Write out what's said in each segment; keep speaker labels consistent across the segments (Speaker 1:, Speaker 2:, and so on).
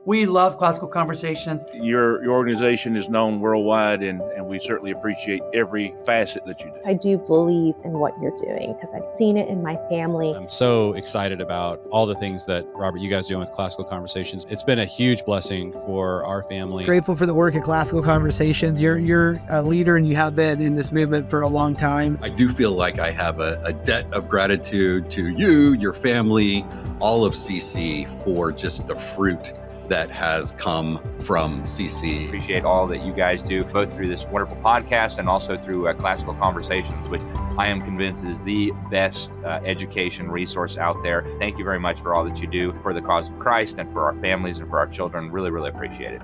Speaker 1: We love Classical Conversations.
Speaker 2: Your organization is known worldwide, and we certainly appreciate every facet that you do.
Speaker 3: I do believe in what you're doing because I've seen it in my family.
Speaker 4: I'm so excited about all the things that, Robert, you guys do with Classical Conversations. It's been a huge blessing for our family.
Speaker 5: Grateful for the work at Classical Conversations. You're a leader and you have been in this movement for a long time.
Speaker 6: I do feel like I have a debt of gratitude to you, your family, all of CC for just the fruit that has come from CC.
Speaker 7: Appreciate all that you guys do, both through this wonderful podcast and also through Classical Conversations, which I am convinced is the best education resource out there. Thank you very much for all that you do for the cause of Christ and for our families and for our children. Really, really appreciate it.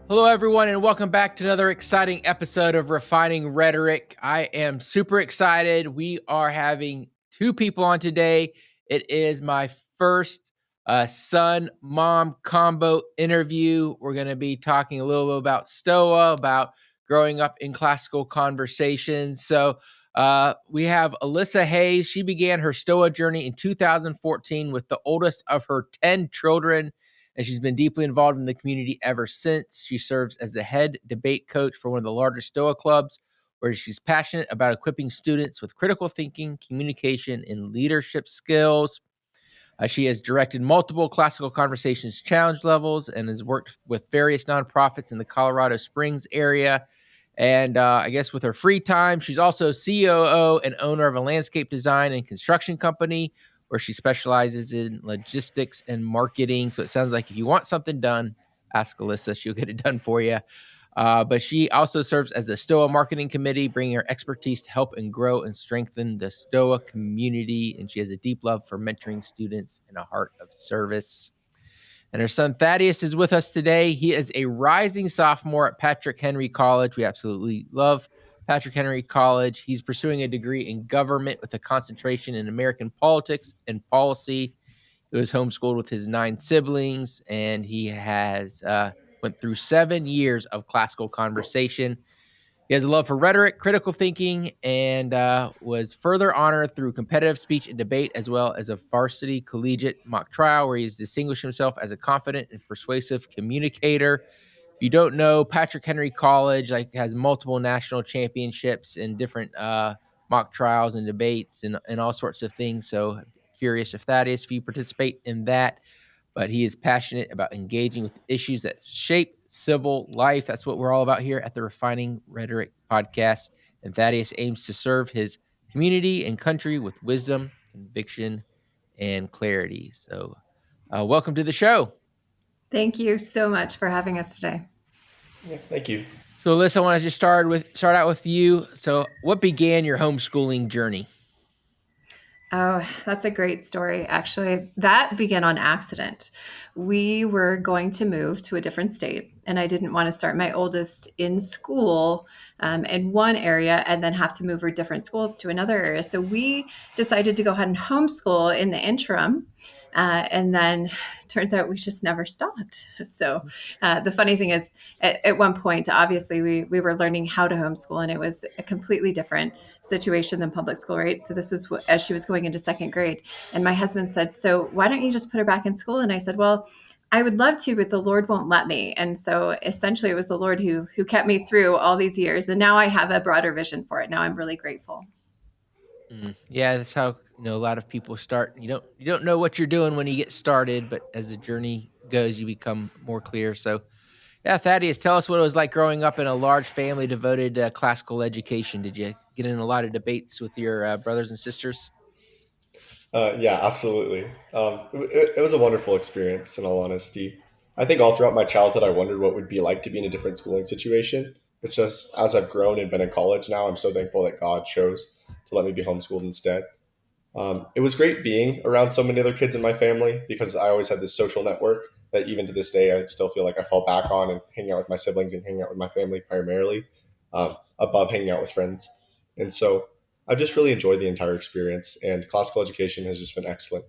Speaker 8: Hello, everyone, and welcome back to another exciting episode of Refining Rhetoric. I am super excited. We are having two people on today. It is my first son-mom combo interview. We're going to be talking a little bit about Stoa, about growing up in Classical Conversations. So we have Alyssa Hayes. She began her Stoa journey in 2014 with the oldest of her 10 children, and she's been deeply involved in the community ever since. She serves as the head debate coach for one of the largest Stoa clubs, where she's passionate about equipping students with critical thinking, communication, and leadership skills. She has directed multiple Classical Conversations challenge levels and has worked with various nonprofits in the Colorado Springs area. And I guess with her free time, she's also COO and owner of a landscape design and construction company where she specializes in logistics and marketing. So it sounds like if you want something done, ask Alyssa. She'll get it done for you. But she also serves as the Stoa Marketing Committee, bringing her expertise to help and grow and strengthen the Stoa community. And she has a deep love for mentoring students and a heart of service. And her son Thaddeus is with us today. He is a rising sophomore at Patrick Henry College. We absolutely love Patrick Henry College. He's pursuing a degree in government with a concentration in American politics and policy. He was homeschooled with his 9 siblings, and he has went through 7 years of Classical Conversation. He has a love for rhetoric, critical thinking, and was further honored through competitive speech and debate, as well as a varsity collegiate mock trial, where he's distinguished himself as a confident and persuasive communicator. If you don't know, Patrick Henry College has multiple national championships in different mock trials and debates and all sorts of things. So curious if that is, if you participate in that. But he is passionate about engaging with issues that shape civil life. That's what we're all about here at the Refining Rhetoric podcast. And Thaddeus aims to serve his community and country with wisdom, conviction, and clarity. So welcome to the show.
Speaker 9: Thank you so much for having us today.
Speaker 10: Yeah, thank you.
Speaker 8: So Alyssa, I want to just start out with you. So what began your homeschooling journey?
Speaker 9: Oh, that's a great story. Actually, that began on accident. We were going to move to a different state, and I didn't want to start my oldest in school in one area and then have to move her different schools to another area. So we decided to go ahead and homeschool in the interim. And then turns out we just never stopped. So the funny thing is, at one point, obviously, we were learning how to homeschool, and it was a completely different situation than public school, right? So this was as she was going into 2nd grade. And my husband said, so why don't you just put her back in school? And I said, well, I would love to, but the Lord won't let me. And so essentially, it was the Lord who kept me through all these years. And now I have a broader vision for it. Now I'm really grateful.
Speaker 8: Yeah, that's how a lot of people start. You don't know what you're doing when you get started, but as the journey goes, you become more clear. So, yeah, Thaddeus, tell us what it was like growing up in a large family devoted to classical education. Did you get in a lot of debates with your brothers and sisters?
Speaker 10: Yeah, absolutely. It was a wonderful experience, in all honesty. I think all throughout my childhood, I wondered what it would be like to be in a different schooling situation. But just as I've grown and been in college now, I'm so thankful that God chose to let me be homeschooled instead. It was great being around so many other kids in my family because I always had this social network that even to this day, I still feel like I fall back on and hanging out with my siblings and hanging out with my family primarily, above hanging out with friends. And so I've just really enjoyed the entire experience, and classical education has just been excellent.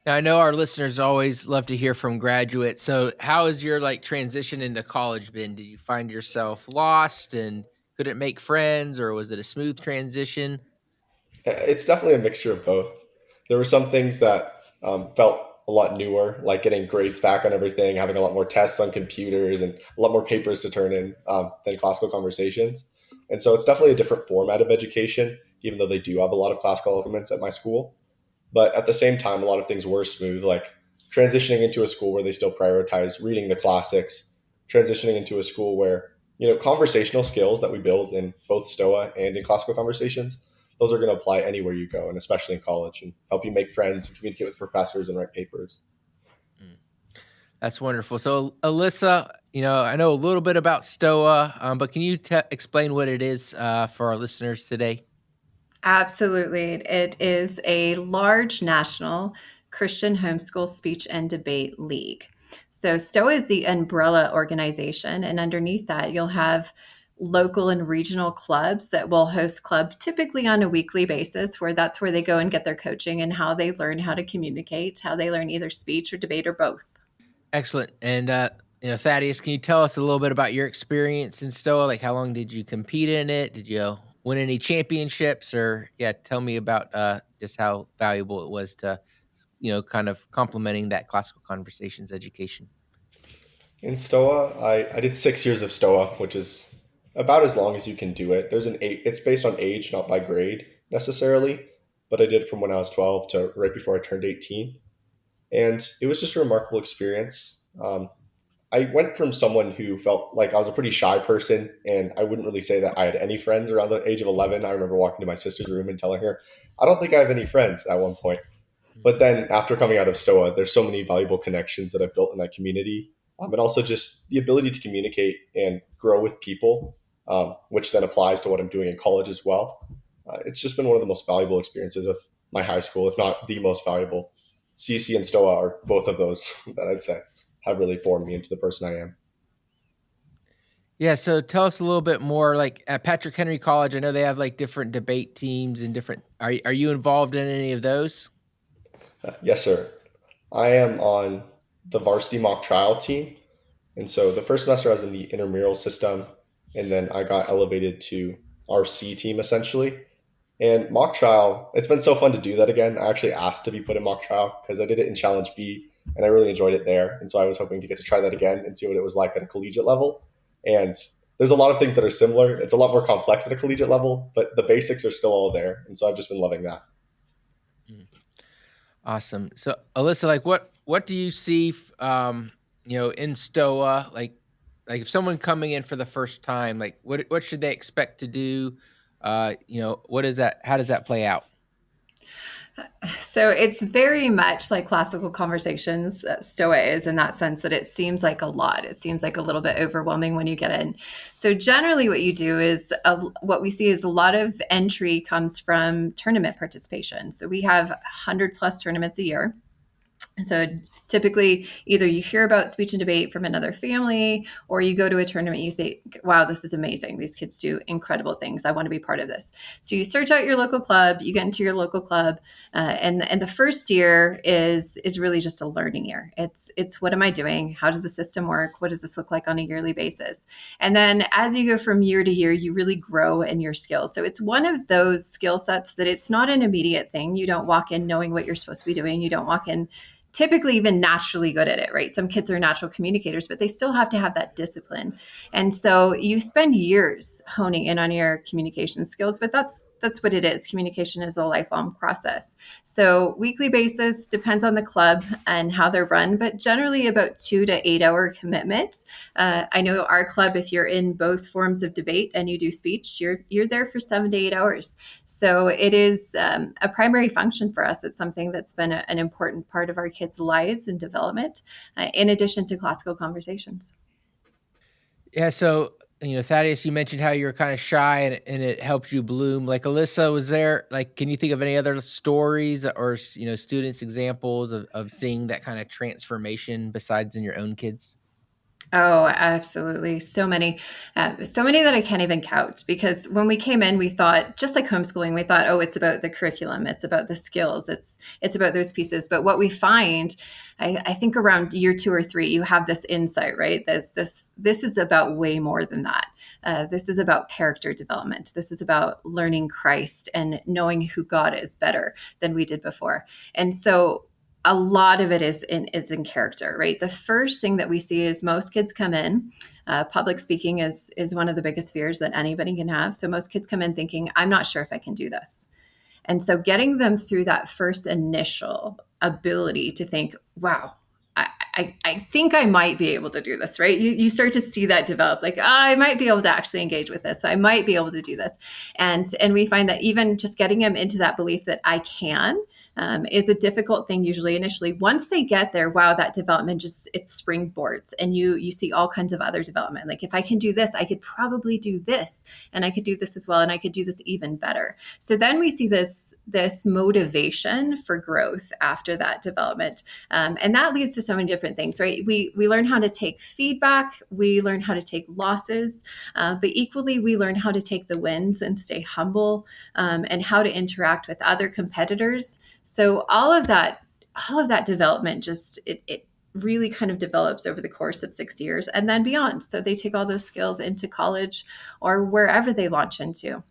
Speaker 8: Now, I know our listeners always love to hear from graduates. So how has your transition into college been? Did you find yourself lost and couldn't make friends, or was it a smooth transition?
Speaker 10: It's definitely a mixture of both. There were some things that felt lot newer, like getting grades back on everything, having a lot more tests on computers and a lot more papers to turn in than classical conversations. And so it's definitely a different format of education, even though they do have a lot of classical elements at my school. But at the same time, a lot of things were smooth, like transitioning into a school where they still prioritize reading the classics, transitioning into a school where, conversational skills that we build in both Stoa and in classical conversations, those are going to apply anywhere you go, and especially in college, and help you make friends and communicate with professors and write papers.
Speaker 8: That's wonderful. So, Alyssa, I know a little bit about Stoa, but can you explain what it is for our listeners today?
Speaker 9: Absolutely. It is a large national Christian homeschool speech and debate league. So Stoa is the umbrella organization, and underneath that, you'll have local and regional clubs that will host club typically on a weekly basis, where that's where they go and get their coaching and how they learn how to communicate, how they learn either speech or debate or both.
Speaker 8: Excellent. And Thaddeus, can you tell us a little bit about your experience in Stoa? Like, how long did you compete in it? Did you win any championships? Or tell me about just how valuable it was to, kind of complementing that classical conversations education.
Speaker 10: In Stoa, I did 6 years of Stoa, which is about as long as you can do it. It's based on age, not by grade necessarily, but I did it from when I was 12 to right before I turned 18. And it was just a remarkable experience. I went from someone who felt like I was a pretty shy person, and I wouldn't really say that I had any friends around the age of 11. I remember walking to my sister's room and telling her, I don't think I have any friends at one point. But then after coming out of Stoa, there's so many valuable connections that I've built in that community. And also just the ability to communicate and grow with people, which then applies to what I'm doing in college as well. It's just been one of the most valuable experiences of my high school, if not the most valuable. CC and Stoa are both of those that I'd say have really formed me into the person I am.
Speaker 8: Yeah, so tell us a little bit more. Like at Patrick Henry College, I know they have like different debate teams and different. Are you involved in any of those?
Speaker 10: Yes, sir. I am on the varsity mock trial team. And so the first semester I was in the intramural system, and then I got elevated to our C team essentially. And mock trial, it's been so fun to do that again. I actually asked to be put in mock trial because I did it in Challenge B and I really enjoyed it there. And so I was hoping to get to try that again and see what it was like at a collegiate level. And there's a lot of things that are similar. It's a lot more complex at a collegiate level, but the basics are still all there. And so I've just been loving that.
Speaker 8: Awesome. So Alyssa, like what do you see, in Stoa? Like if someone coming in for the first time, like what should they expect to do? What is that? How does that play out?
Speaker 9: So it's very much like classical conversations. Stoa is in that sense that it seems like a lot. It seems like a little bit overwhelming when you get in. So generally what you do is what we see is a lot of entry comes from tournament participation. So we have 100 plus tournaments a year. So typically either you hear about speech and debate from another family, or you go to a tournament, you think, wow, this is amazing. These kids do incredible things. I want to be part of this. So you search out your local club, you get into your local club, and the first year is really just a learning year. It's what am I doing? How does the system work? What does this look like on a yearly basis? And then as you go from year to year, you really grow in your skills. So it's one of those skill sets that it's not an immediate thing. You don't walk in knowing what you're supposed to be doing. You don't walk in typically even naturally good at it, right? Some kids are natural communicators, but they still have to have that discipline. And so you spend years honing in on your communication skills, but that's what it is. Communication is a lifelong process. So weekly basis depends on the club and how they're run, but generally about 2 to 8 hour commitment. I know our club, if you're in both forms of debate and you do speech, you're there for 7 to 8 hours. So it is a primary function for us. It's something that's been an important part of our kids' lives and development, in addition to classical conversations.
Speaker 8: Yeah, so Thaddeus, you mentioned how you were kind of shy and it helped you bloom. Like Alyssa, was there can you think of any other stories or students examples of seeing that kind of transformation besides in your own kids?
Speaker 9: Oh, absolutely. So many that I can't even count, because when we came in, we thought, just like homeschooling, we thought, oh, it's about the curriculum. It's about the skills. It's about those pieces. But what we find, I think around year 2 or 3, you have this insight, right? This is about way more than that. This is about character development. This is about learning Christ and knowing who God is better than we did before. And so a lot of it is in character, right? The first thing that we see is most kids come in. Public speaking is one of the biggest fears that anybody can have. So most kids come in thinking, I'm not sure if I can do this. And so getting them through that first initial ability to think, wow, I think I might be able to do this, right? You start to see that develop, like, I might be able to actually engage with this. I might be able to do this. And we find that even just getting them into that belief that I can is a difficult thing usually initially. Once they get there, wow, that development just, it springboards, and you see all kinds of other development. Like, if I can do this, I could probably do this, and I could do this as well, and I could do this even better. So then we see this motivation for growth after that development. And that leads to so many different things, right? We learn how to take feedback, we learn how to take losses, but equally we learn how to take the wins and stay humble, and how to interact with other competitors. So all of that development just it really kind of develops over the course of 6 years and then beyond. So they take all those skills into college or wherever they launch into.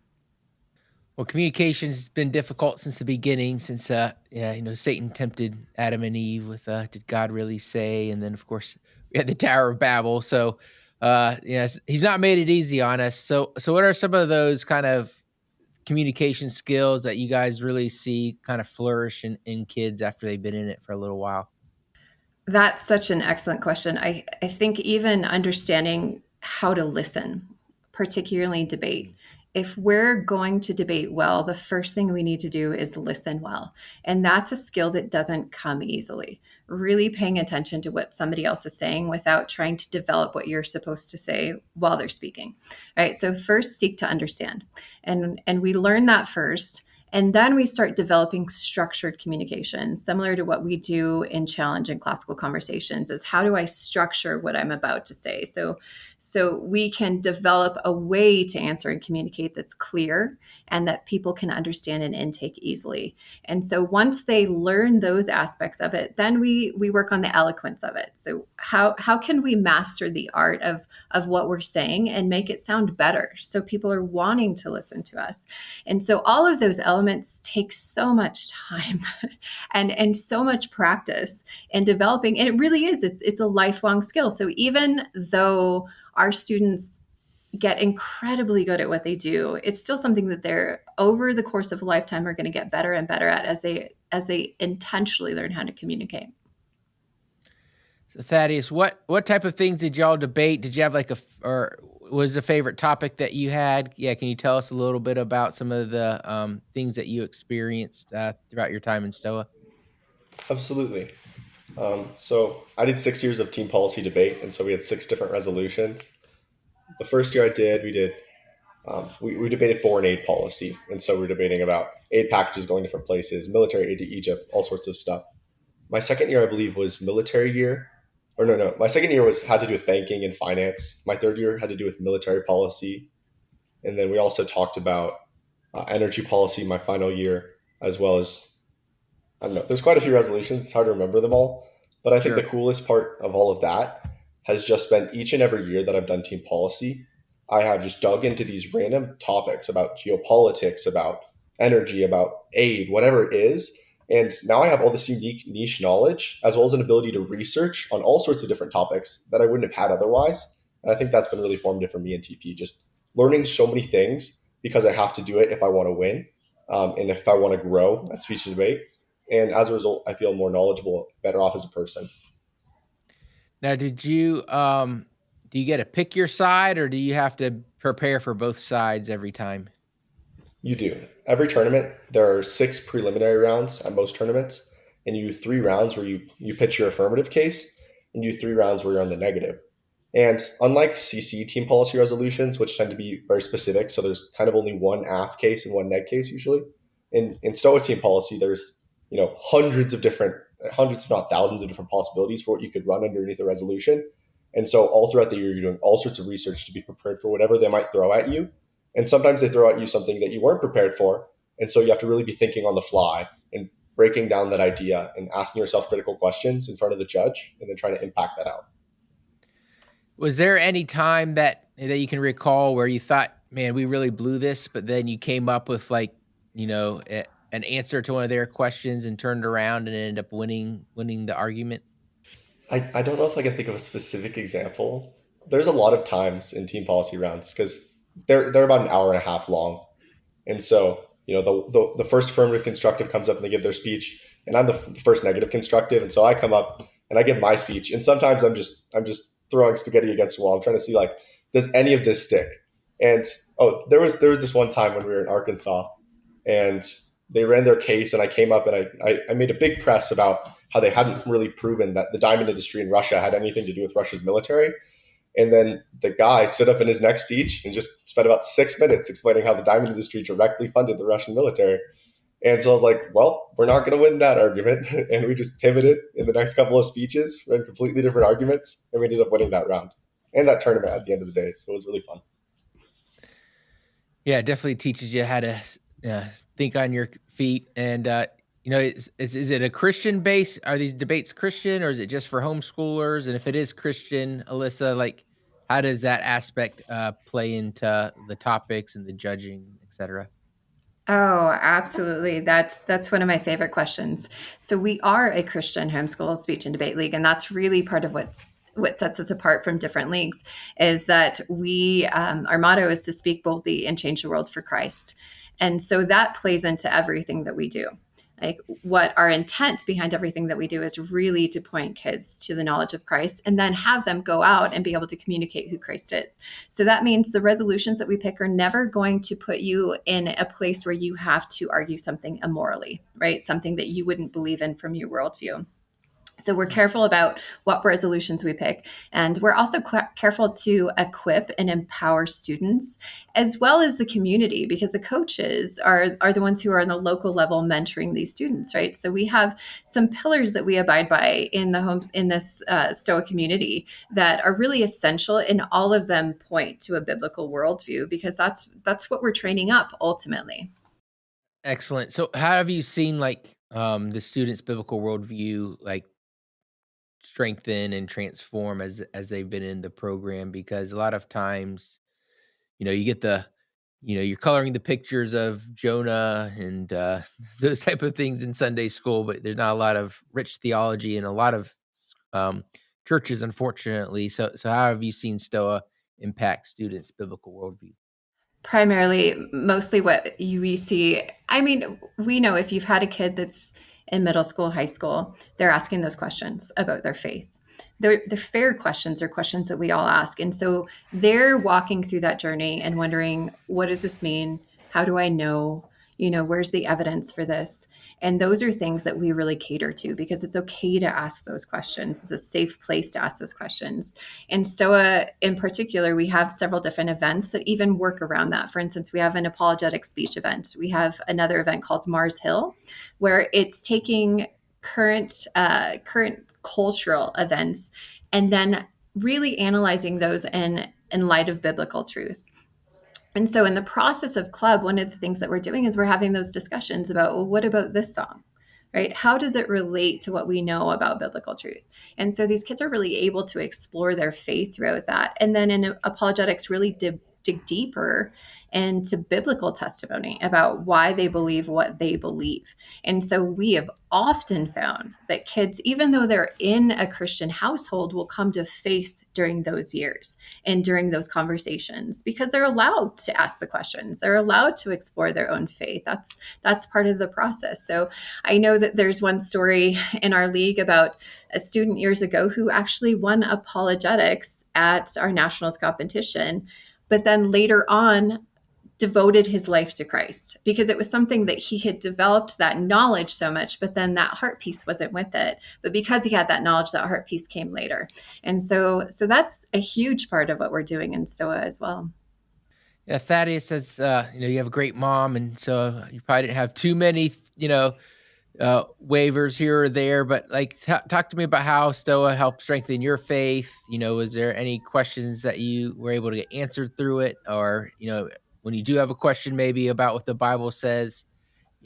Speaker 8: Well, communication's been difficult since the beginning, since Satan tempted Adam and Eve with did God really say? And then of course we had the Tower of Babel. So he's not made it easy on us. So what are some of those kind of communication skills that you guys really see kind of flourish in kids after they've been in it for a little while?
Speaker 9: That's such an excellent question. I think even understanding how to listen, particularly debate. If we're going to debate well, the first thing we need to do is listen well. And that's a skill that doesn't come easily. Really paying attention to what somebody else is saying without trying to develop what you're supposed to say while they're speaking. All right. So first, seek to understand. And we learn that first. And then we start developing structured communication, similar to what we do in challenge and classical conversations, is how do I structure what I'm about to say? So we can develop a way to answer and communicate that's clear and that people can understand and intake easily. And so once they learn those aspects of it, then we work on the eloquence of it. So how can we master the art of what we're saying and make it sound better so people are wanting to listen to us? And so all of those elements take so much time and so much practice in developing. And it really is, it's a lifelong skill. So even though our students get incredibly good at what they do, it's still something that they're over the course of a lifetime are going to get better and better at as they intentionally learn how to communicate.
Speaker 8: So Thaddeus, what type of things did y'all debate? Did you have or was a favorite topic that you had? Yeah, can you tell us a little bit about some of the things that you experienced throughout your time in Stoa?
Speaker 10: Absolutely. So I did 6 years of team policy debate, and so we had 6 different resolutions. The first year we debated foreign aid policy, and so we're debating about aid packages going different places, military aid to Egypt, all sorts of stuff. My second year, I believe, was military year. Or no. My second year had to do with banking and finance. My third year had to do with military policy. And then we also talked about energy policy my final year, as well as, I don't know, there's quite a few resolutions. It's hard to remember them all. But I think the coolest part of all of that has just been each and every year that I've done team policy, I have just dug into these random topics about geopolitics, about energy, about aid, whatever it is. And now I have all this unique niche knowledge, as well as an ability to research on all sorts of different topics that I wouldn't have had otherwise. And I think that's been really formative for me in TP, just learning so many things because I have to do it if I want to win, and if I want to grow at speech and debate. And as a result, I feel more knowledgeable, better off as a person.
Speaker 8: Now, do you get to pick your side, or do you have to prepare for both sides every time?
Speaker 10: You do. Every tournament, there are 6 preliminary rounds at most tournaments, and you do 3 rounds where you pitch your affirmative case, and you do 3 rounds where you're on the negative. And unlike CC team policy resolutions, which tend to be very specific, so there's kind of only one aft case and one neg case usually. In Stoa team policy, there's hundreds if not thousands of different possibilities for what you could run underneath a resolution. And so all throughout the year, you're doing all sorts of research to be prepared for whatever they might throw at you. And sometimes they throw at you something that you weren't prepared for. And so you have to really be thinking on the fly and breaking down that idea and asking yourself critical questions in front of the judge and then trying to impact that out.
Speaker 8: Was there any time that you can recall where you thought, man, we really blew this, but then you came up with a an answer to one of their questions and turned around and ended up winning the argument?
Speaker 10: I don't know if I can think of a specific example. There's a lot of times in team policy rounds because they're about an hour and a half long. And so, the first affirmative constructive comes up and they give their speech, and I'm the first negative constructive. And so I come up and I give my speech. And sometimes I'm just throwing spaghetti against the wall. I'm trying to see, like, does any of this stick? And there was this one time when we were in Arkansas and they ran their case, and I came up and I made a big press about how they hadn't really proven that the diamond industry in Russia had anything to do with Russia's military. And then the guy stood up in his next speech and just spent about 6 minutes explaining how the diamond industry directly funded the Russian military. And so I was like, well, we're not going to win that argument. And we just pivoted in the next couple of speeches, ran completely different arguments, and we ended up winning that round and that tournament at the end of the day. So it was really fun.
Speaker 8: Yeah, it definitely teaches you how to think on your feet. And, is it a Christian base? Are these debates Christian, or is it just for homeschoolers? And if it is Christian, Alyssa, like, how does that aspect play into the topics and the judging, et cetera?
Speaker 9: Oh, absolutely. That's one of my favorite questions. So we are a Christian homeschool speech and debate league, and that's really part of what sets us apart from different leagues is that we our motto is to speak boldly and change the world for Christ. And so that plays into everything that we do. Like, what our intent behind everything that we do is really to point kids to the knowledge of Christ and then have them go out and be able to communicate who Christ is. So that means the resolutions that we pick are never going to put you in a place where you have to argue something immorally, right? Something that you wouldn't believe in from your worldview. So we're careful about what resolutions we pick. And we're also careful to equip and empower students as well as the community, because the coaches are the ones who are on the local level mentoring these students, right? So we have some pillars that we abide by in this Stoa community that are really essential, and all of them point to a biblical worldview, because that's what we're training up ultimately.
Speaker 8: Excellent. So how have you seen the students' biblical worldview strengthen and transform as they've been in the program? Because a lot of times, you get you're coloring the pictures of Jonah and those type of things in Sunday school, but there's not a lot of rich theology in a lot of churches, unfortunately. So how have you seen Stoa impact students' biblical worldview?
Speaker 9: Primarily, mostly what we see. I mean, we know if you've had a kid that's in middle school, high school, they're asking those questions about their faith. They're fair questions, or questions that we all ask. And so they're walking through that journey and wondering, what does this mean? How do I know? Where's the evidence for this? And those are things that we really cater to, because it's okay to ask those questions. It's a safe place to ask those questions. In Stoa in particular, we have several different events that even work around that. For instance, we have an apologetic speech event. We have another event called Mars Hill, where it's taking current cultural events and then really analyzing those in light of biblical truth. And so in the process of club, one of the things that we're doing is we're having those discussions about, well, what about this song, right? How does it relate to what we know about biblical truth? And so these kids are really able to explore their faith throughout that. And then in apologetics, really dig deeper into biblical testimony about why they believe what they believe. And so we have often found that kids, even though they're in a Christian household, will come to faith during those years and during those conversations, because they're allowed to ask the questions. They're allowed to explore their own faith. That's part of the process. So I know that there's one story in our league about a student years ago who actually won apologetics at our nationals competition, but then later on devoted his life to Christ, because it was something that he had developed that knowledge so much, but then that heart piece wasn't with it. But because he had that knowledge, that heart piece came later. And so that's a huge part of what we're doing in Stoa as well.
Speaker 8: Yeah, Thaddeus says, you have a great mom, and so you probably didn't have too many, waivers here or there, but talk to me about how Stoa helped strengthen your faith. Was there any questions that you were able to get answered through it? Or, when you do have a question maybe about what the Bible says,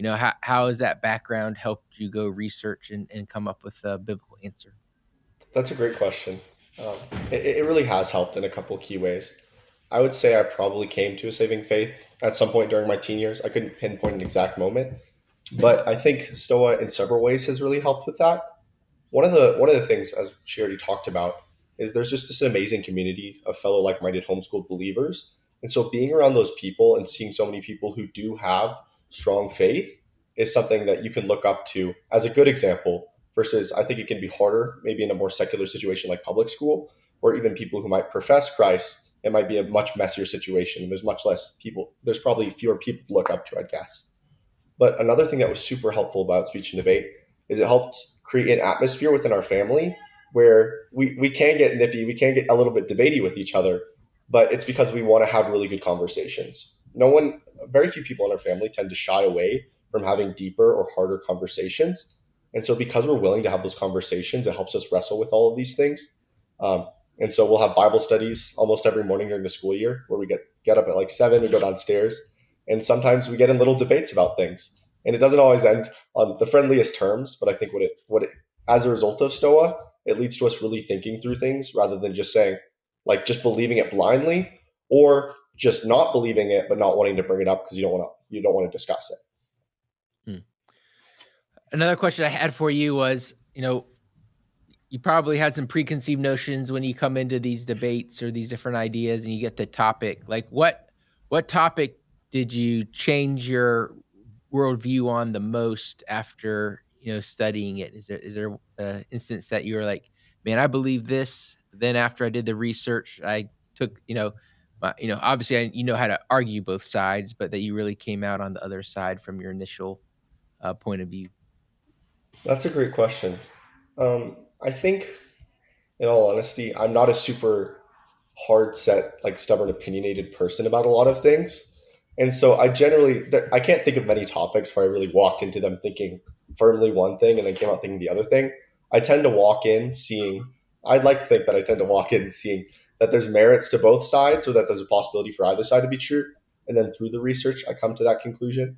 Speaker 8: how has that background helped you go research and come up with a biblical answer?
Speaker 10: That's a great question. It really has helped in a couple key ways. I would say I probably came to a saving faith at some point during my teen years. I couldn't pinpoint an exact moment, But I think Stoa in several ways has really helped with that. One of the things, as she already talked about, is there's just this amazing community of fellow like-minded homeschooled believers. And so being around those people and seeing so many people who do have strong faith is something that you can look up to as a good example, versus I think it can be harder maybe in a more secular situation like public school, or even people who might profess Christ. It might be a much messier situation. There's much less people. There's probably fewer people to look up to, I'd guess. But another thing that was super helpful about speech and debate is it helped create an atmosphere within our family where we can get nippy, we can get a little bit debatey with each other, but it's because we want to have really good conversations. Very few people in our family tend to shy away from having deeper or harder conversations. And so because we're willing to have those conversations, it helps us wrestle with all of these things. Um, and so we'll have Bible studies almost every morning during the school year where we get up at like 7, we go downstairs, and sometimes we get in little debates about things. And it doesn't always end on the friendliest terms, but I think what it as a result of Stoa, it leads to us really thinking through things rather than just saying, like, just believing it blindly, or just not believing it but not wanting to bring it up because you don't want to discuss it.
Speaker 8: Another question I had for you was, you probably had some preconceived notions when you come into these debates or these different ideas and you get the topic. Like what topic did you change your worldview on the most after, studying it? Is there an instance that you were like, man, I believe this. Then after I did the research, I took, obviously you know how to argue both sides, but that you really came out on the other side from your initial point of view.
Speaker 10: That's a great question. I think, in all honesty, I'm not a super hard set, like stubborn, opinionated person about a lot of things. And so I can't think of many topics where I really walked into them thinking firmly one thing and then came out thinking the other thing. I tend to walk in seeing, I'd like to think that I tend to walk in seeing that there's merits to both sides, or that there's a possibility for either side to be true. And then through the research, I come to that conclusion.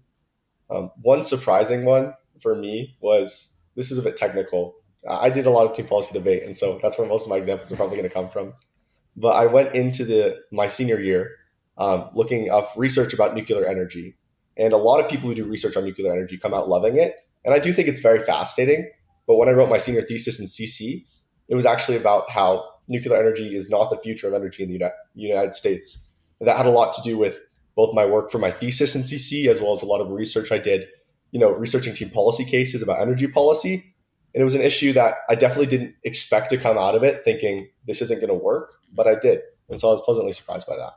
Speaker 10: One surprising one for me was, this is a bit technical. I did a lot of team policy debate, and so that's where most of my examples are probably going to come from. But I went into my senior year looking up research about nuclear energy. And a lot of people who do research on nuclear energy come out loving it. And I do think it's very fascinating. But when I wrote my senior thesis in CC, it was actually about how nuclear energy is not the future of energy in the United States. And that had a lot to do with both my work for my thesis in CC, as well as a lot of research I did, researching team policy cases about energy policy. And it was an issue that I definitely didn't expect to come out of it thinking this isn't going to work, but I did. And so I was pleasantly surprised by that.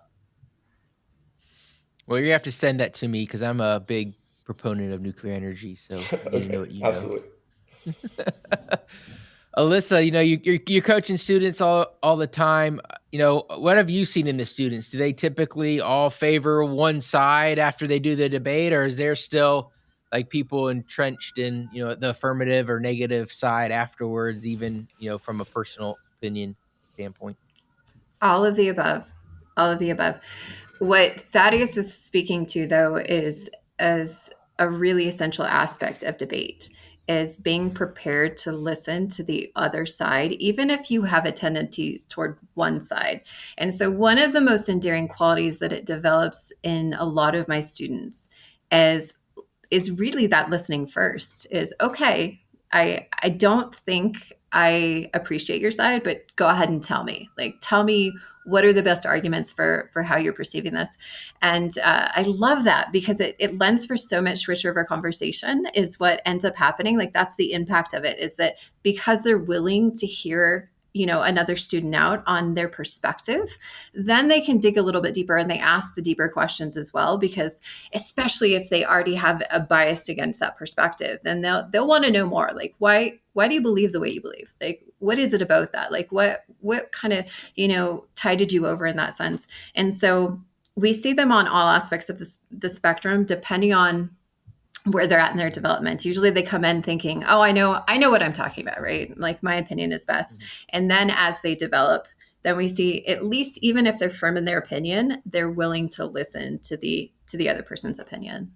Speaker 8: Well, you have to send that to me because I'm a big proponent of nuclear energy. So
Speaker 10: Okay,
Speaker 8: know what you
Speaker 10: absolutely.
Speaker 8: Alyssa, you're coaching students all the time. What have you seen in the students? Do they typically all favor one side after they do the debate, or is there still like people entrenched in the affirmative or negative side afterwards, even from a personal opinion standpoint?
Speaker 9: All of the above. All of the above. What Thaddeus is speaking to, though, is as a really essential aspect of debate is being prepared to listen to the other side, even if you have a tendency toward one side. And so one of the most endearing qualities that it develops in a lot of my students is really that listening first is, okay, I don't think I appreciate your side, but go ahead and tell me. Like, tell me what are the best arguments for how you're perceiving this. And I love that because it lends for so much richer of a conversation is what ends up happening. Like, that's the impact of it, is that because they're willing to hear another student out on their perspective, then they can dig a little bit deeper and they ask the deeper questions as well, because especially if they already have a bias against that perspective, then they'll want to know more. Like, why do you believe the way you believe? Like, what is it about that? Like, what kind of, tided you over in that sense? And so we see them on all aspects of the spectrum, depending on where they're at in their development. Usually they come in thinking, oh, I know what I'm talking about, right? Like, my opinion is best. Mm-hmm. And then as they develop, then we see, at least even if they're firm in their opinion, they're willing to listen to the other person's opinion.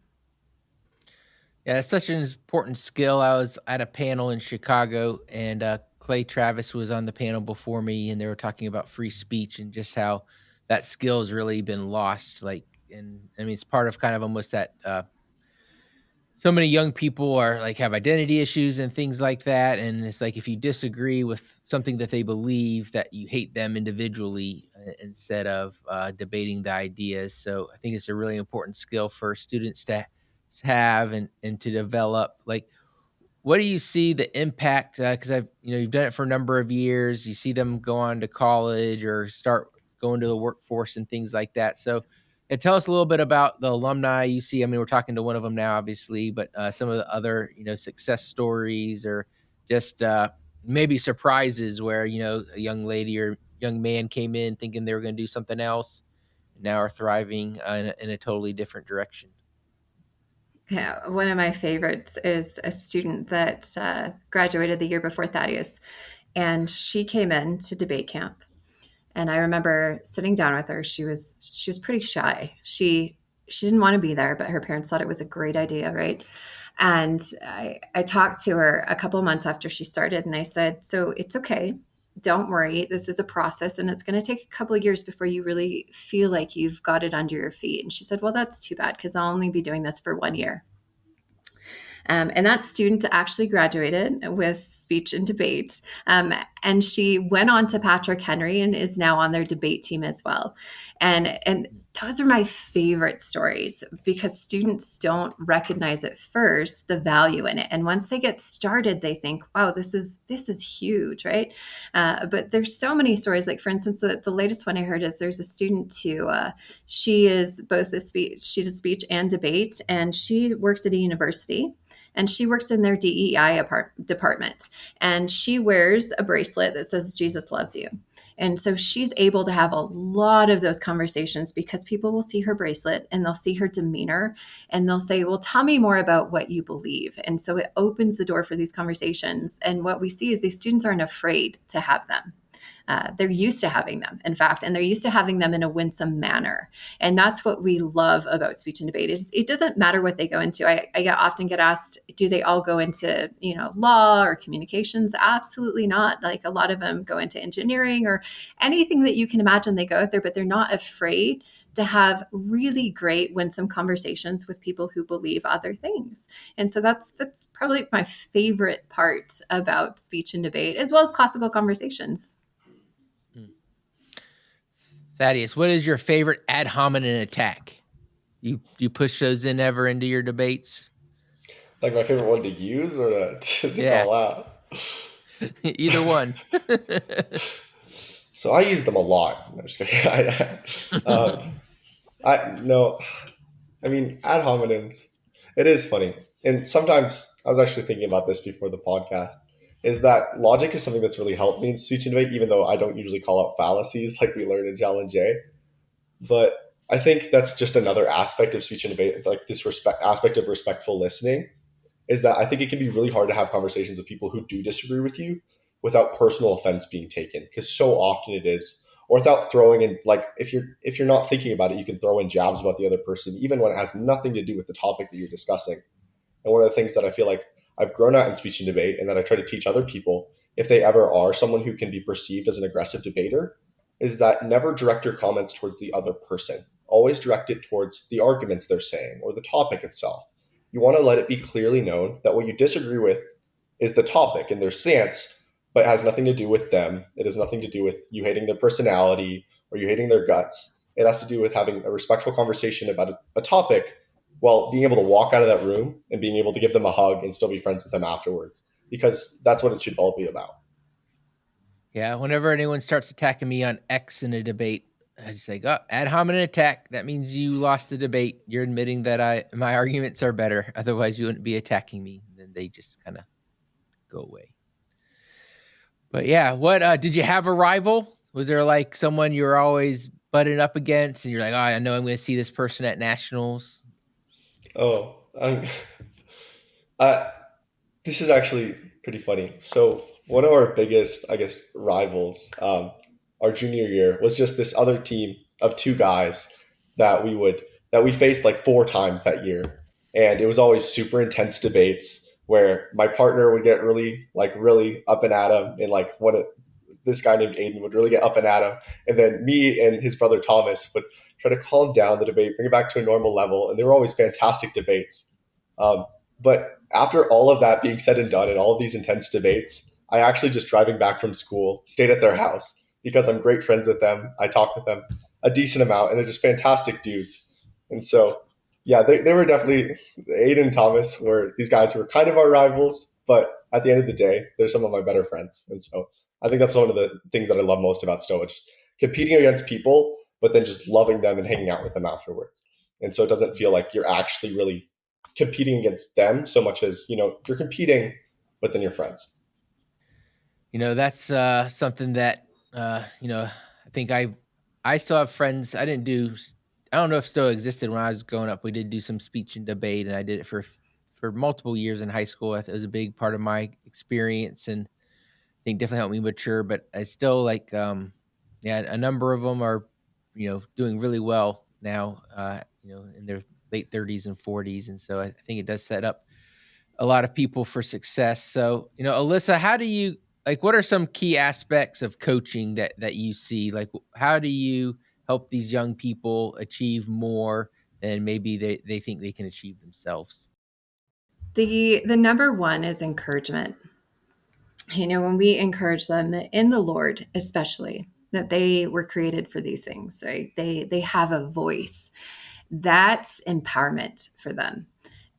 Speaker 8: Yeah, it's such an important skill. I was at a panel in Chicago, and Clay Travis was on the panel before me, and they were talking about free speech and just how that skill has really been lost. Like, and I mean, it's part of kind of almost that so many young people are like have identity issues and things like that, and it's like if you disagree with something that they believe, that you hate them individually instead of debating the ideas. So I think it's a really important skill for students to have and to develop. Like, what do you see the impact? Because I've you've done it for a number of years. You see them go on to college or start going to the workforce and things like that. So, tell us a little bit about the alumni you see. I mean, we're talking to one of them now, obviously, but some of the other success stories or just maybe surprises where a young lady or young man came in thinking they were going to do something else, and now are thriving in a totally different direction.
Speaker 9: Yeah, one of my favorites is a student that graduated the year before Thaddeus, and she came in to debate camp. And I remember sitting down with her. She was pretty shy. She didn't want to be there, but her parents thought it was a great idea, right? And I talked to her a couple months after she started, and I said, "So it's okay. Don't worry. This is a process, and it's going to take a couple of years before you really feel like you've got it under your feet." And she said, "Well, that's too bad because I'll only be doing this for 1 year." And that student actually graduated with speech and debate. And she went on to Patrick Henry and is now on their debate team as well. And those are my favorite stories because students don't recognize at first the value in it. And once they get started, they think, wow, this is huge, right? But there's so many stories. Like, for instance, the latest one I heard is there's a student who she is both she's a speech and debate, and she works at a university. And she works in their DEI department. And she wears a bracelet that says, "Jesus loves you." And so she's able to have a lot of those conversations because people will see her bracelet and they'll see her demeanor and they'll say, "Well, tell me more about what you believe." And so it opens the door for these conversations. And what we see is these students aren't afraid to have them. They're used to having them, in fact, and they're used to having them in a winsome manner. And that's what we love about speech and debate. It doesn't matter what they go into. I often get asked, do they all go into, law or communications? Absolutely not. Like, a lot of them go into engineering or anything that you can imagine they go out there, but they're not afraid to have really great, winsome conversations with people who believe other things. And so that's probably my favorite part about speech and debate, as well as classical conversations.
Speaker 8: Thaddeus, what is your favorite ad hominem attack? You push those in ever into your debates?
Speaker 10: Like, my favorite one to use or to call out?
Speaker 8: Either one.
Speaker 10: So I use them a lot. I'm just kidding. I mean, ad hominems, it is funny. And sometimes, I was actually thinking about this before the podcast, is that logic is something that's really helped me in speech and debate, even though I don't usually call out fallacies like we learned in Jal and Jay. But I think that's just another aspect of speech and debate, like this aspect of respectful listening, is that I think it can be really hard to have conversations with people who do disagree with you without personal offense being taken, because so often it is, or without throwing in, like, if you're not thinking about it, you can throw in jabs about the other person, even when it has nothing to do with the topic that you're discussing. And one of the things that I feel like I've grown out in speech and debate, and that I try to teach other people, if they ever are someone who can be perceived as an aggressive debater, is that never direct your comments towards the other person. Always direct it towards the arguments they're saying or the topic itself. You want to let it be clearly known that what you disagree with is the topic and their stance, but it has nothing to do with them. It has nothing to do with you hating their personality or you hating their guts. It has to do with having a respectful conversation about a topic, while being able to walk out of that room and being able to give them a hug and still be friends with them afterwards, because that's what it should all be about.
Speaker 8: Yeah, whenever anyone starts attacking me on X in a debate, I just say, "Oh, ad hominem attack. That means you lost the debate. You're admitting that my arguments are better. Otherwise, you wouldn't be attacking me." Then they just kind of go away. But yeah, what did you have a rival? Was there like someone you were always butting up against, and you're like, "Oh, I know I'm going to see this person at nationals"?
Speaker 10: Oh, this is actually pretty funny. So one of our biggest, I guess, rivals, our junior year, was just this other team of two guys that we faced like 4 times that year, and it was always super intense debates where my partner would get really up and at him, and like this guy named Aiden would really get up and at him, and then me and his brother Thomas would try to calm down the debate, bring it back to a normal level, and they were always fantastic debates. But after all of that being said and done and all of these intense debates, I actually just driving back from school stayed at their house because I'm great friends with them. I talk with them a decent amount, and they're just fantastic dudes. And so, yeah, they were definitely, Aiden and Thomas were these guys who were kind of our rivals, but at the end of the day, they're some of my better friends. And so I think that's one of the things that I love most about Stoa, just competing against people, but then just loving them and hanging out with them afterwards. And so it doesn't feel like you're actually really competing against them so much as, you're competing, but then you're friends.
Speaker 8: That's something that I think I still have friends. I don't know if still existed when I was growing up. We did do some speech and debate, and I did it for multiple years in high school. It was a big part of my experience, and I think definitely helped me mature. But I still like, a number of them are, doing really well now, in their late 30s and 40s, and so I think it does set up a lot of people for success. So, Alyssa, how do you what are some key aspects of coaching that you see? Like, how do you help these young people achieve more than maybe they think they can achieve themselves?
Speaker 9: The number one is encouragement. When we encourage them in the Lord, especially that they were created for these things, right? They have a voice. That's empowerment for them.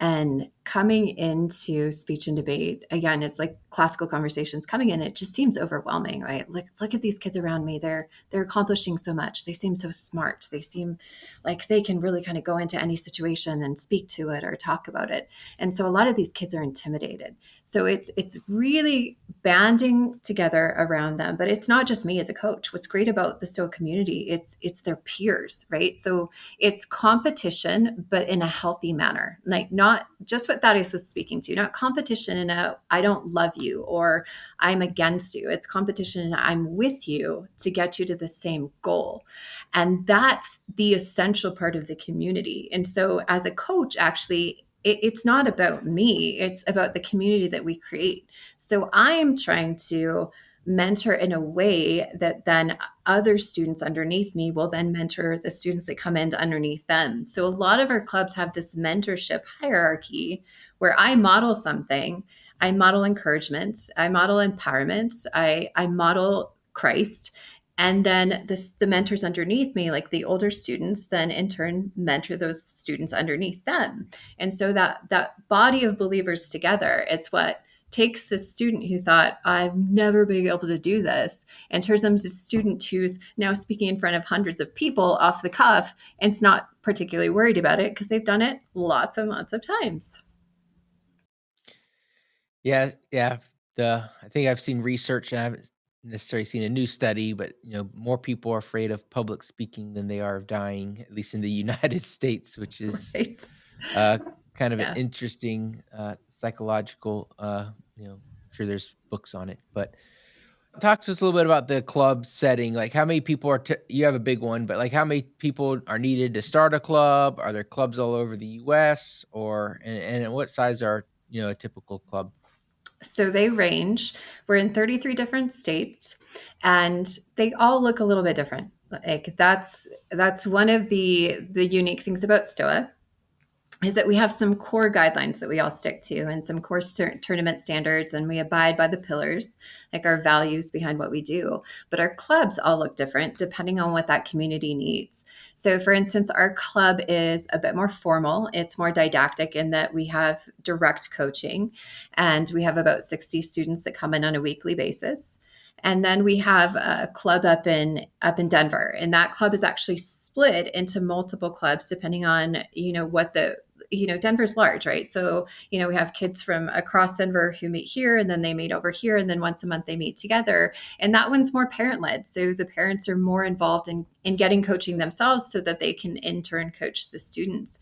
Speaker 9: And coming into speech and debate, again, it's like classical conversations coming in, it just seems overwhelming, right? Look at these kids around me. They're accomplishing so much. They seem so smart. They seem like they can really kind of go into any situation and speak to it or talk about it. And so a lot of these kids are intimidated. So it's really banding together around them. But it's not just me as a coach. What's great about the Stoa community, it's their peers, right? So it's competition, but in a healthy manner, like not just what Thaddeus was speaking to, not competition in a I don't love you or I'm against you. It's competition and I'm with you to get you to the same goal. And that's the essential part of the community. And so as a coach, actually, it's not about me, it's about the community that we create. So I'm trying to mentor in a way that then other students underneath me will then mentor the students that come in underneath them. So a lot of our clubs have this mentorship hierarchy where I model something. I model encouragement, I model empowerment, I model Christ. And then the mentors underneath me, like the older students, then in turn mentor those students underneath them. And so that body of believers together is what takes this student who thought, I've never been able to do this, and turns them to a student who's now speaking in front of hundreds of people off the cuff and is not particularly worried about it because they've done it lots and lots of times.
Speaker 8: Yeah. I think I've seen research, and I haven't necessarily seen a new study, but more people are afraid of public speaking than they are of dying, at least in the United States, which is
Speaker 9: Right.
Speaker 8: kind of
Speaker 9: Yeah.
Speaker 8: an interesting psychological. I'm sure there's books on it, but talk to us a little bit about the club setting. Like, how many people are? You have a big one, but like, how many people are needed to start a club? Are there clubs all over the U.S. and what size are a typical club?
Speaker 9: So they range. We're in 33 different states, and they all look a little bit different. Like that's one of the unique things about Stoa, is that we have some core guidelines that we all stick to and some core tournament standards, and we abide by the pillars, like our values behind what we do. But our clubs all look different depending on what that community needs. So for instance, our club is a bit more formal. It's more didactic in that we have direct coaching, and we have about 60 students that come in on a weekly basis. And then we have a club up in Denver, and that club is actually split into multiple clubs depending on, what Denver's large, right? So, we have kids from across Denver who meet here, and then they meet over here, and then once a month they meet together. And that one's more parent-led. So the parents are more involved in getting coaching themselves so that they can in turn coach the students.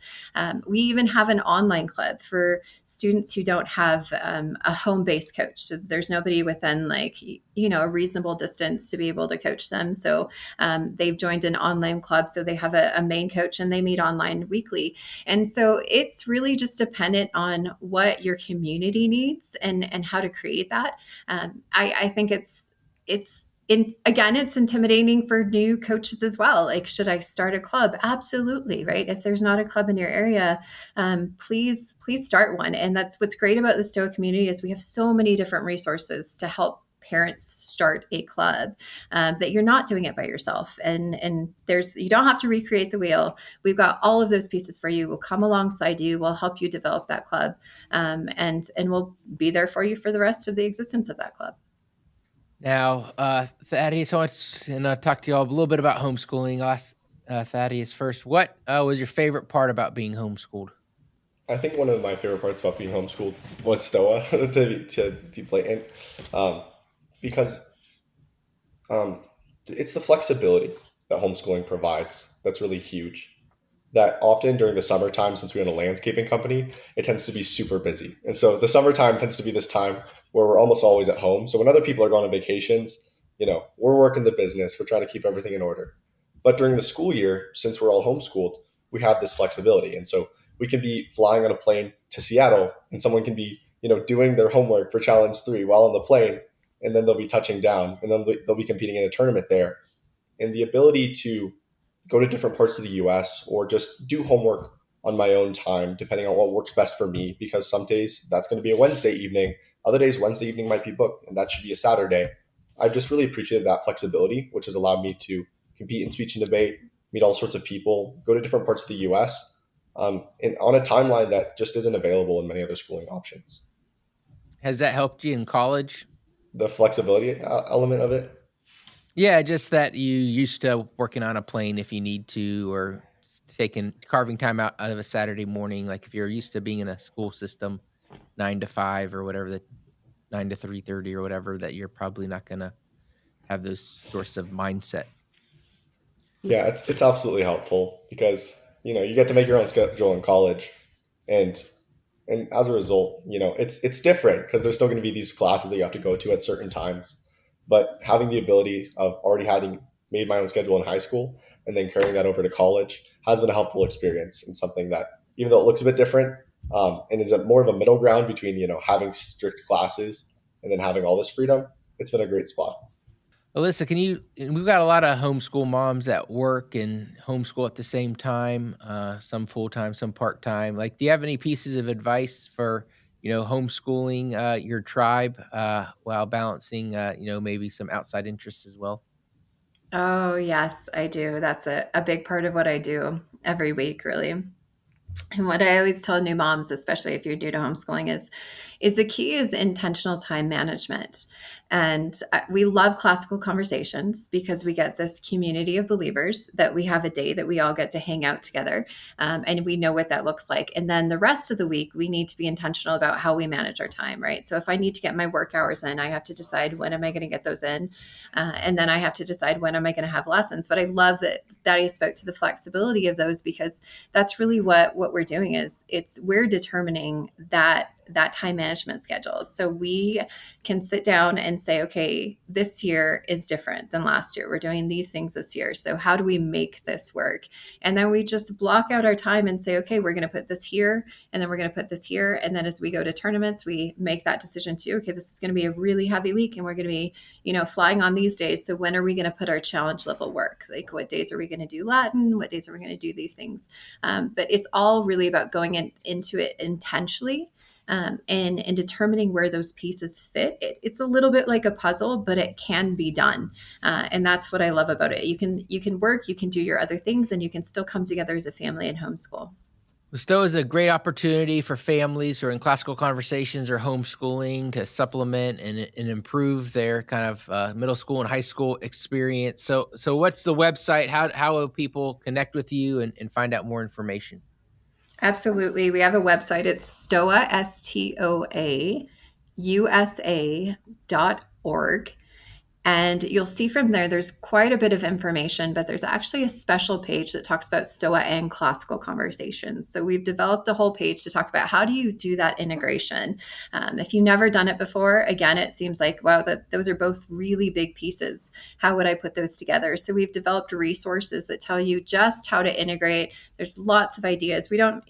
Speaker 9: We even have an online club for students who don't have a home-based coach. So there's nobody within a reasonable distance to be able to coach them. So they've joined an online club. So they have a main coach and they meet online weekly. And so it's really just dependent on what your community needs and how to create that. I think it's again, it's intimidating for new coaches as well. Like, should I start a club? Absolutely, right? If there's not a club in your area, please start one. And that's what's great about the Stoa community is we have so many different resources to help parents start a club, that you're not doing it by yourself. And you don't have to recreate the wheel. We've got all of those pieces for you. We'll come alongside you. We'll help you develop that club, and we'll be there for you for the rest of the existence of that club.
Speaker 8: Now, Thaddeus, I want to talk to you all a little bit about homeschooling. I'll ask Thaddeus first. What was your favorite part about being homeschooled?
Speaker 10: I think one of my favorite parts about being homeschooled was Stoa, to be blatant, because it's the flexibility that homeschooling provides that's really huge. That often during the summertime, since we own a landscaping company, it tends to be super busy. And so the summertime tends to be this time where we're almost always at home. So when other people are going on vacations, we're working the business, we're trying to keep everything in order. But during the school year, since we're all homeschooled, we have this flexibility. And so we can be flying on a plane to Seattle and someone can be, doing their homework for challenge 3 while on the plane, and then they'll be touching down and then they'll be competing in a tournament there. And the ability to go to different parts of the US or just do homework on my own time, depending on what works best for me, because some days that's going to be a Wednesday evening. Other days, Wednesday evening might be booked and that should be a Saturday. I've just really appreciated that flexibility, which has allowed me to compete in speech and debate, meet all sorts of people, go to different parts of the US, and on a timeline that just isn't available in many other schooling options.
Speaker 8: Has that helped you in college?
Speaker 10: The flexibility element of it?
Speaker 8: Yeah, just that you used to working on a plane if you need to, or carving time out of a Saturday morning. Like if you're used to being in a school system, 9 to 5 or whatever, that 9 to 3:30 or whatever, that you're probably not going to have those sorts of mindset.
Speaker 10: Yeah, it's absolutely helpful because, you get to make your own schedule in college, and as a result, it's different because there's still going to be these classes that you have to go to at certain times. But having the ability of already having made my own schedule in high school and then carrying that over to college has been a helpful experience, and something that, even though it looks a bit different, and is more of a middle ground between, having strict classes and then having all this freedom, it's been a great spot.
Speaker 8: Alyssa, we've got a lot of homeschool moms at work and homeschool at the same time, some full-time, some part-time. Like, do you have any pieces of advice for, homeschooling your tribe while balancing, maybe some outside interests as well?
Speaker 9: Oh, yes, I do. That's a big part of what I do every week, really. And what I always tell new moms, especially if you're new to homeschooling, is the key is intentional time management. And we love classical conversations because we get this community of believers that we have a day that we all get to hang out together, and we know what that looks like. And then the rest of the week, we need to be intentional about how we manage our time, right? So if I need to get my work hours in, I have to decide when am I going to get those in, and then I have to decide when am I going to have lessons. But I love that Daddy spoke to the flexibility of those, because that's really what we're doing is we're determining that time management schedule. So we can sit down and say, okay, this year is different than last year. We're doing these things this year. So how do we make this work? And then we just block out our time and say, okay, we're going to put this here, and then we're going to put this here. And then as we go to tournaments, we make that decision too. Okay, this is going to be a really heavy week and we're going to be, flying on these days. So when are we going to put our challenge level work? Like, what days are we going to do Latin? What days are we going to do these things? But it's all really about going into it intentionally. And determining where those pieces fit. It's a little bit like a puzzle, but it can be done. And that's what I love about it. You can work, you can do your other things, and you can still come together as a family and homeschool.
Speaker 8: Stoa is a great opportunity for families who are in classical conversations or homeschooling to supplement and improve their kind of middle school and high school experience. So what's the website? How will people connect with you and find out more information?
Speaker 9: Absolutely. We have a website. It's Stoa, STOA, USA.org. And you'll see from there's quite a bit of information, but there's actually a special page that talks about Stoa and classical conversations. So we've developed a whole page to talk about how do you do that integration. If you've never done it before, again, it seems like, wow, those are both really big pieces. How would I put those together? So we've developed resources that tell you just how to integrate. There's lots of ideas. We don't,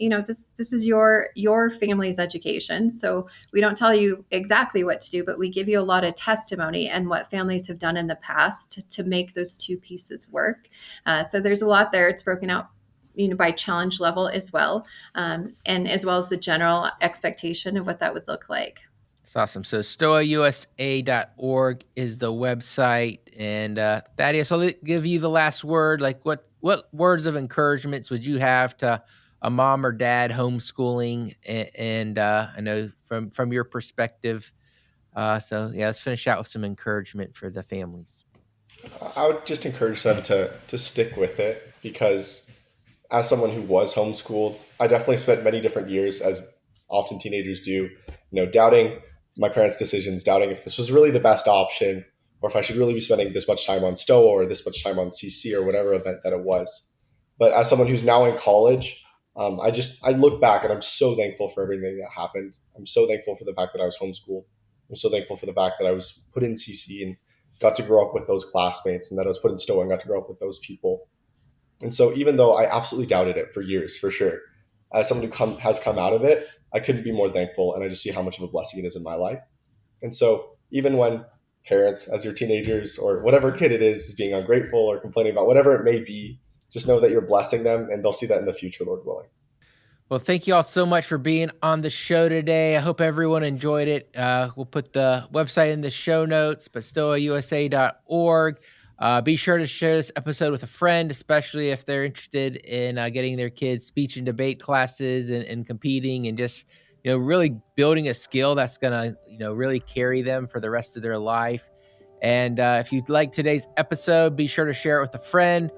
Speaker 9: this is your family's education. So we don't tell you exactly what to do, but we give you a lot of testimony and what families families have done in the past to make those two pieces work. So there's a lot there. It's broken out by challenge level as well, and as well as the general expectation of what that would look like.
Speaker 8: That's awesome. So stoausa.org is the website. And Thaddeus, I'll give you the last word. Like what words of encouragements would you have to a mom or dad homeschooling? And I know from your perspective. So let's finish out with some encouragement for the families.
Speaker 10: I would just encourage them to stick with it, because as someone who was homeschooled, I definitely spent many different years, as often teenagers do, doubting my parents' decisions, doubting if this was really the best option, or if I should really be spending this much time on Stoa or this much time on CC or whatever event that it was. But as someone who's now in college, I look back and I'm so thankful for everything that happened. I'm so thankful for the fact that I was homeschooled. I'm so thankful for the fact that I was put in CC and got to grow up with those classmates, and that I was put in Stoa and got to grow up with those people. And so even though I absolutely doubted it for years, for sure, as someone who has come out of it, I couldn't be more thankful. And I just see how much of a blessing it is in my life. And so even when parents, as your teenagers or whatever kid it is being ungrateful or complaining about whatever it may be, just know that you're blessing them, and they'll see that in the future, Lord willing.
Speaker 8: Well, thank you all so much for being on the show today. I hope everyone enjoyed it. We'll put the website in the show notes, but stoausa.org. Be sure to share this episode with a friend, especially if they're interested in getting their kids speech and debate classes and competing, and just really building a skill that's going to really carry them for the rest of their life. And if you like today's episode, be sure to share it with a friend.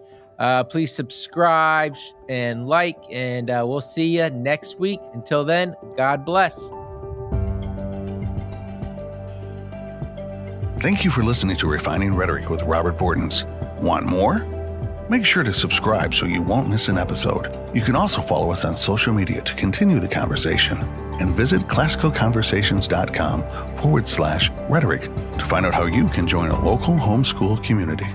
Speaker 8: Please subscribe and like, and we'll see you next week. Until then, God bless.
Speaker 11: Thank you for listening to Refining Rhetoric with Robert Bortons. Want more? Make sure to subscribe so you won't miss an episode. You can also follow us on social media to continue the conversation, and visit classicalconversations.com/rhetoric to find out how you can join a local homeschool community.